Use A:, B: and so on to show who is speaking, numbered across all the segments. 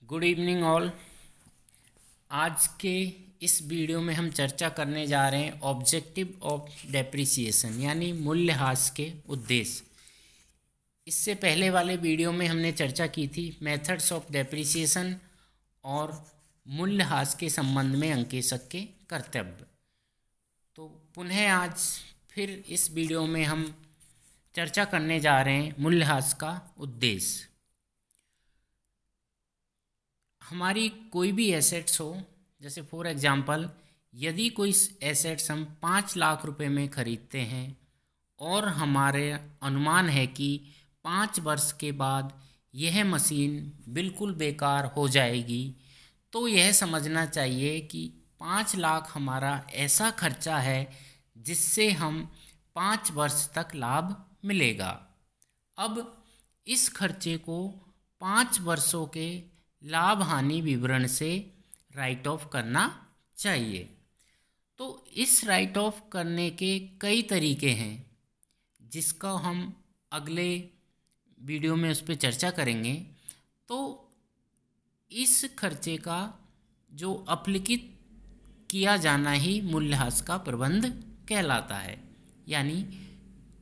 A: Good evening all. आज के इस वीडियो में हम चर्चा करने जा रहे हैं ऑब्जेक्टिव ऑफ डेप्रिसिएशन यानी मूल्यह्रास के उद्देश्य। इससे पहले वाले वीडियो में हमने चर्चा की थी मेथड्स ऑफ डेप्रिसिएशन और मूल्यह्रास के संबंध में अंकेशक के कर्तव्य। तो पुनः आज फिर इस वीडियो में हम चर्चा करने जा रहे हैं मूल्यह्रास का उद्देश्य। हमारी कोई भी एसेट्स हो, जैसे फॉर एग्जांपल यदि कोई एसेट्स हम 5 लाख रुपए में ख़रीदते हैं और हमारे अनुमान है कि 5 वर्ष के बाद यह मशीन बिल्कुल बेकार हो जाएगी, तो यह समझना चाहिए कि 5 लाख हमारा ऐसा खर्चा है जिससे हम 5 वर्ष तक लाभ मिलेगा। अब इस खर्चे को 5 वर्षों के लाभ हानि विवरण से राइट ऑफ करना चाहिए। तो इस राइट ऑफ करने के कई तरीके हैं जिसका हम अगले वीडियो में उस पर चर्चा करेंगे। तो इस खर्चे का जो अपलिखित किया जाना ही मूल्यह्रास का प्रबंध कहलाता है। यानी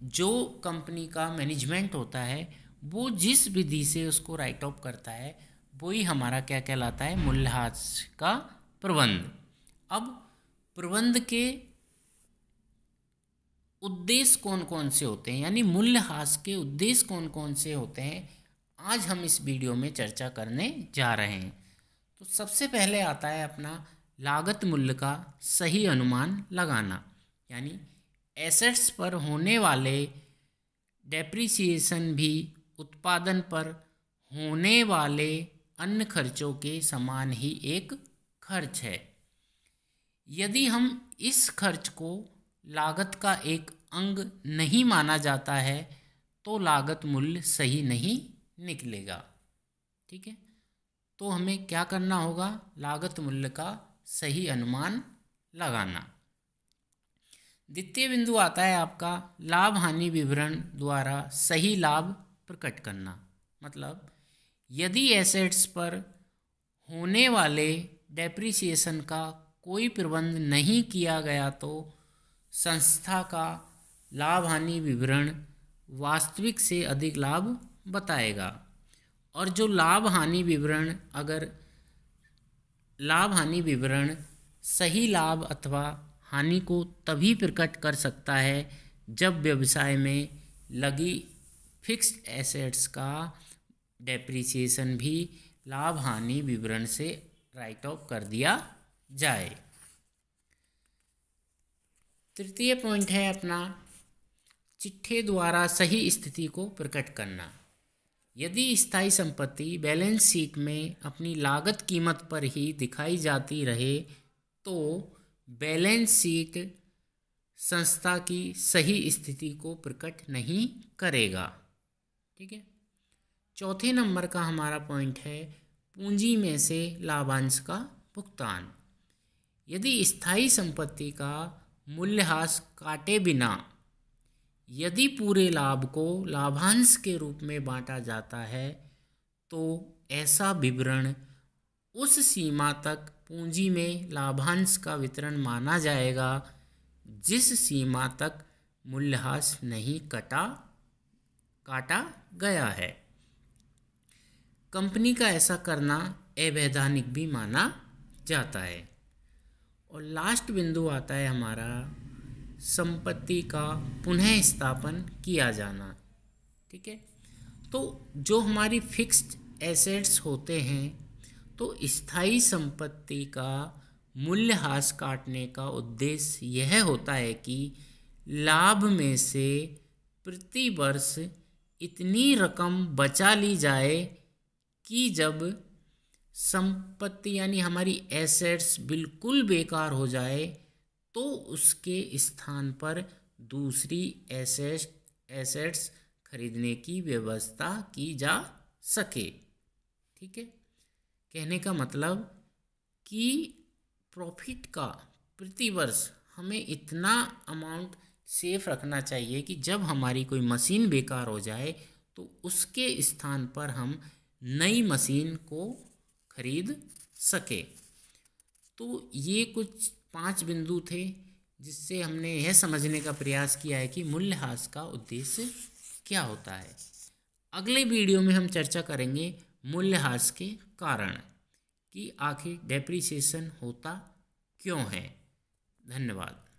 A: जो कंपनी का मैनेजमेंट होता है वो जिस विधि से उसको राइट ऑफ करता है वही हमारा क्या कहलाता है, मूल्यह्रास का प्रबंध। अब प्रबंध के उद्देश्य कौन कौन से होते हैं, यानी मूल्यह्रास के उद्देश्य कौन कौन से होते हैं, आज हम इस वीडियो में चर्चा करने जा रहे हैं। तो सबसे पहले आता है अपना लागत मूल्य का सही अनुमान लगाना। यानी एसेट्स पर होने वाले डेप्रिसिएशन भी उत्पादन पर होने वाले अन्य खर्चों के समान ही एक खर्च है। यदि हम इस खर्च को लागत का एक अंग नहीं माना जाता है तो लागत मूल्य सही नहीं निकलेगा। ठीक है, तो हमें क्या करना होगा, लागत मूल्य का सही अनुमान लगाना। द्वितीय बिंदु आता है आपका लाभ हानि विवरण द्वारा सही लाभ प्रकट करना। मतलब यदि एसेट्स पर होने वाले डेप्रिसिएशन का कोई प्रबंध नहीं किया गया तो संस्था का लाभ हानि विवरण वास्तविक से अधिक लाभ बताएगा। और जो लाभ हानि विवरण, अगर लाभ हानि विवरण सही लाभ अथवा हानि को तभी प्रकट कर सकता है जब व्यवसाय में लगी फिक्स्ड एसेट्स का डेप्रिसिएशन भी लाभ हानि विवरण से राइट ऑफ कर दिया जाए। तृतीय पॉइंट है अपना चिट्ठे द्वारा सही स्थिति को प्रकट करना। यदि स्थायी संपत्ति बैलेंस शीट में अपनी लागत कीमत पर ही दिखाई जाती रहे तो बैलेंस शीट संस्था की सही स्थिति को प्रकट नहीं करेगा। ठीक है, चौथे नंबर का हमारा पॉइंट है पूंजी में से लाभांश का भुगतान। यदि स्थायी संपत्ति का मूल्यह्रास काटे बिना यदि पूरे लाभ को लाभांश के रूप में बांटा जाता है तो ऐसा विवरण उस सीमा तक पूंजी में लाभांश का वितरण माना जाएगा जिस सीमा तक मूल्यह्रास नहीं काटा गया है। कंपनी का ऐसा करना अवैधानिक भी माना जाता है। और लास्ट बिंदु आता है हमारा संपत्ति का पुनः स्थापन किया जाना। ठीक है, तो जो हमारी फिक्स्ड एसेट्स होते हैं तो स्थायी संपत्ति का मूल्यह्रास काटने का उद्देश्य यह होता है कि लाभ में से प्रति वर्ष इतनी रकम बचा ली जाए कि जब संपत्ति यानी हमारी एसेट्स बिल्कुल बेकार हो जाए तो उसके स्थान पर दूसरी एसेट्स खरीदने की व्यवस्था की जा सके। ठीक है, कहने का मतलब कि प्रॉफिट का प्रति वर्ष हमें इतना अमाउंट सेफ रखना चाहिए कि जब हमारी कोई मशीन बेकार हो जाए तो उसके स्थान पर हम नई मशीन को खरीद सके। तो ये कुछ 5 बिंदु थे जिससे हमने यह समझने का प्रयास किया है कि मूल्यह्रास का उद्देश्य क्या होता है। अगले वीडियो में हम चर्चा करेंगे मूल्यह्रास के कारण कि आखिर डेप्रिसिएशन होता क्यों है। धन्यवाद।